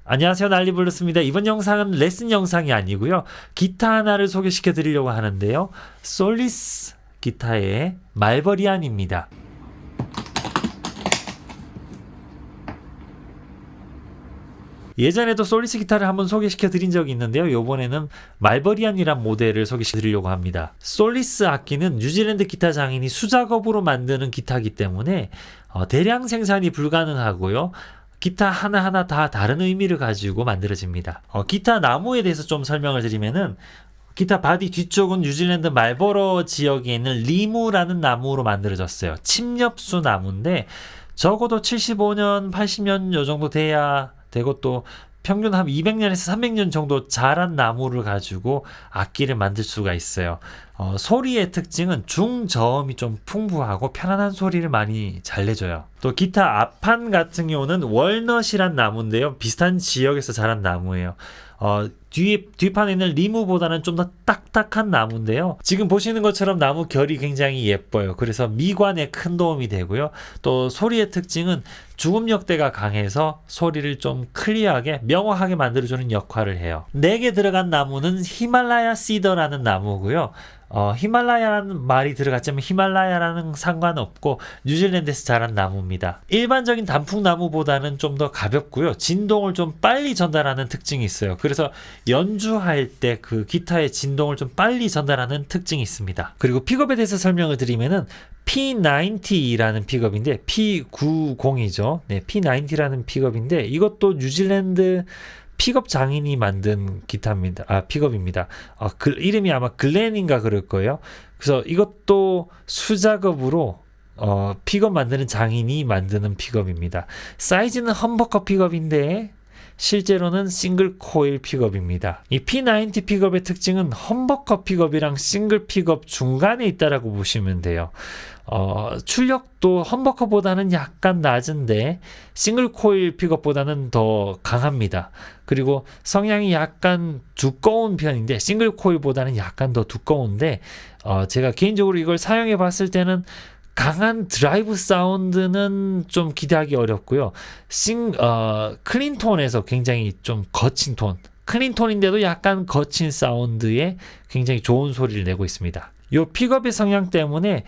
안녕하세요, 난리블루스입니다. 이번 영상은 레슨 영상이 아니고요, 기타 하나를 소개시켜 드리려고 하는데요, 솔리스 기타의 말버리안입니다. 예전에도 솔리스 기타를 한번 소개시켜 드린 적이 있는데요, 이번에는 말버리안이란 모델을 소개시켜 드리려고 합니다. 솔리스 악기는 뉴질랜드 기타 장인이 수작업으로 만드는 기타이기 때문에 대량 생산이 불가능하고요, 기타 하나하나 다 다른 의미를 가지고 만들어집니다. 기타 나무에 대해서 좀 설명을 드리면은, 기타 바디 뒤쪽은 뉴질랜드 말버러 지역에 있는 리무라는 나무로 만들어졌어요. 침엽수 나무인데 적어도 75년, 80년 요 정도 돼야 되고, 또 평균 한 200년에서 300년 정도 자란 나무를 가지고 악기를 만들 수가 있어요. 소리의 특징은 중저음이 좀 풍부하고 편안한 소리를 많이 잘 내줘요. 또 기타 앞판 같은 경우는 월넛이란 나무인데요, 비슷한 지역에서 자란 나무예요. 뒷판에 있는 리무보다는 좀 더 딱딱한 나무인데요, 지금 보시는 것처럼 나무 결이 굉장히 예뻐요. 그래서 미관에 큰 도움이 되고요, 또 소리의 특징은 주음역대가 강해서 소리를 좀 클리어하게 명확하게 만들어주는 역할을 해요. 4개 들어간 나무는 히말라야 시더라는 나무고요. 히말라야라는 말이 들어갔지만 히말라야라는 상관없고 뉴질랜드에서 자란 나무입니다. 일반적인 단풍나무보다는 좀 더 가볍고요, 진동을 좀 빨리 전달하는 특징이 있어요. 그래서 연주할 때 그 기타의 진동을 좀 빨리 전달하는 특징이 있습니다. 그리고 픽업에 대해서 설명을 드리면은 P90라는 픽업인데, P90이죠. 네, P90라는 픽업인데 이것도 뉴질랜드 픽업 장인이 만든 기타입니다. 픽업입니다. 이름이 아마 글렌인가 그럴 거예요. 그래서 이것도 수작업으로 픽업 만드는 장인이 만드는 픽업입니다. 사이즈는 험버커 픽업인데 실제로는 싱글 코일 픽업입니다. 이 P90 픽업의 특징은 험버커 픽업이랑 싱글 픽업 중간에 있다라고 보시면 돼요. 출력도 험버커보다는 약간 낮은데 싱글 코일 픽업보다는 더 강합니다. 그리고 성향이 약간 두꺼운 편인데 싱글 코일보다는 약간 더 두꺼운데, 제가 개인적으로 이걸 사용해 봤을 때는 강한 드라이브 사운드는 좀 기대하기 어렵고요, 클린톤에서 굉장히 좀 거친 톤, 클린톤인데도 약간 거친 사운드에 굉장히 좋은 소리를 내고 있습니다. 이 픽업의 성향 때문에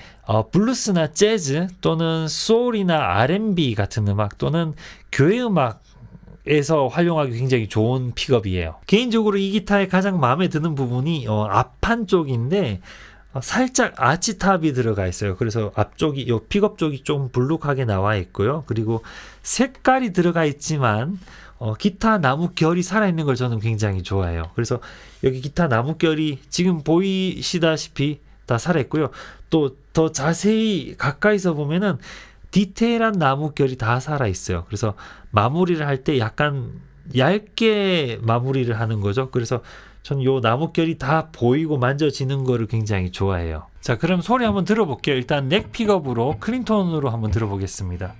블루스나 재즈 또는 소울이나 R&B 같은 음악 또는 교회 음악에서 활용하기 굉장히 좋은 픽업이에요. 개인적으로 이 기타의 가장 마음에 드는 부분이 앞판 쪽인데 살짝 아치탑이 들어가 있어요. 그래서 앞쪽이, 요 픽업 쪽이 좀 불룩하게 나와 있고요, 그리고 색깔이 들어가 있지만 기타 나무 결이 살아있는 걸 저는 굉장히 좋아해요. 그래서 여기 기타 나무 결이 지금 보이시다시피 다 살아있고요, 또 더 자세히 가까이서 보면은 디테일한 나무 결이 다 살아있어요. 그래서 마무리를 할 때 약간 얇게 마무리를 하는 거죠. 그래서 전 요 나무결이 다 보이고 만져지는 거를 굉장히 좋아해요. 자, 그럼 소리 한번 들어볼게요. 일단 넥 픽업으로 클린톤으로 한번 들어보겠습니다.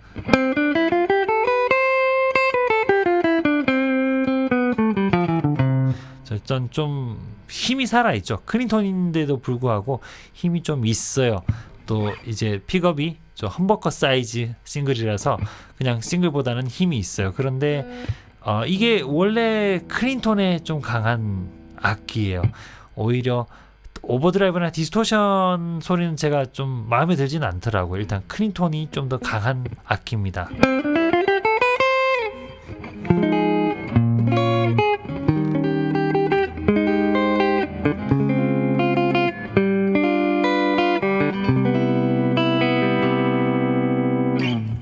자, 일단 좀 힘이 살아있죠. 클린톤인데도 불구하고 힘이 좀 있어요. 또 이제 픽업이 좀 험버커 사이즈 싱글이라서 그냥 싱글보다는 힘이 있어요. 그런데 이게 원래 클린톤에 좀 강한 악기예요. 오히려 오버드라이브나 디스토션 소리는 제가 좀 마음에 들지는 않더라고요. 일단 클린톤이 좀 더 강한 악기입니다.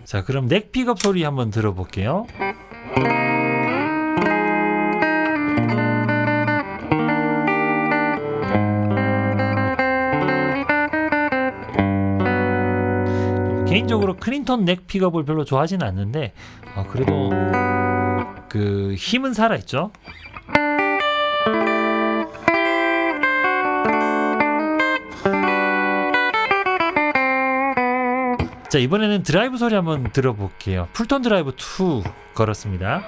자, 그럼 넥 픽업 소리 한번 들어볼게요. 개인적으로 클린톤 넥 픽업을 별로 좋아하지는 않는데 그래도 그 힘은 살아있죠. 자, 이번에는 드라이브 소리 한번 들어볼게요. 풀톤 드라이브 2 걸었습니다.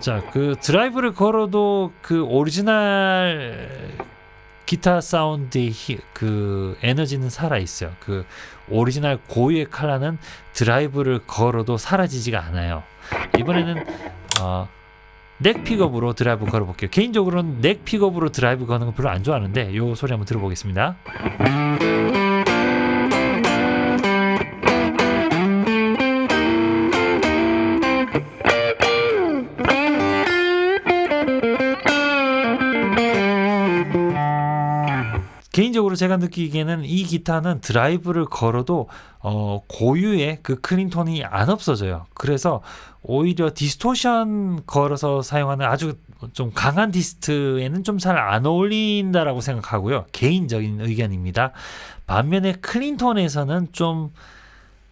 자, 그 드라이브를 걸어도 그 오리지널 기타 사운드의 그 에너지는 살아있어요. 그 오리지널 고유의 컬러는 드라이브를 걸어도 사라지지가 않아요. 이번에는 넥 픽업으로 드라이브 걸어볼게요. 개인적으로는 넥 픽업으로 드라이브 거는 거 별로 안 좋아하는데 요 소리 한번 들어보겠습니다. 개인적으로 제가 느끼기에는 이 기타는 드라이브를 걸어도 고유의 그 클린톤이 안 없어져요. 그래서 오히려 디스토션 걸어서 사용하는 아주 좀 강한 디스트에는 좀 잘 안 어울린다라고 생각하고요. 개인적인 의견입니다. 반면에 클린톤에서는 좀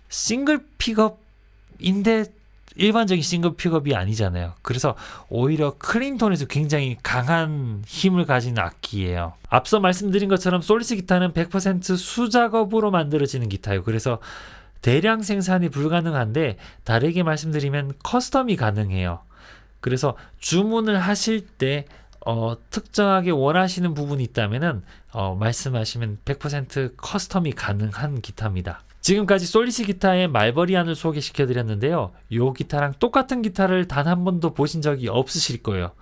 싱글 픽업인데 일반적인 싱글 픽업이 아니잖아요. 그래서 오히려 클린톤에서 굉장히 강한 힘을 가진 악기예요. 앞서 말씀드린 것처럼 솔리스 기타는 100% 수작업으로 만들어지는 기타예요. 그래서 대량 생산이 불가능한데 다르게 말씀드리면 커스텀이 가능해요. 그래서 주문을 하실 때 특정하게 원하시는 부분이 있다면은 말씀하시면 100% 커스텀이 가능한 기타입니다. 지금까지 솔리스 기타의 말버리안을 소개시켜 드렸는데요. 이 기타랑 똑같은 기타를 단 한 번도 보신 적이 없으실 거예요.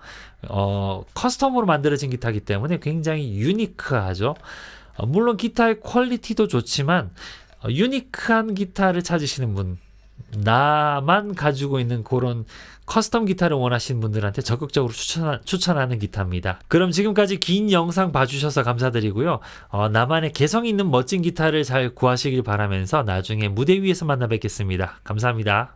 커스텀으로 만들어진 기타이기 때문에 굉장히 유니크하죠. 물론 기타의 퀄리티도 좋지만 유니크한 기타를 찾으시는 분, 나만 가지고 있는 그런 커스텀 기타를 원하시는 분들한테 적극적으로 추천하는 기타입니다. 그럼 지금까지 긴 영상 봐주셔서 감사드리고요. 나만의 개성 있는 멋진 기타를 잘 구하시길 바라면서 나중에 무대 위에서 만나 뵙겠습니다. 감사합니다.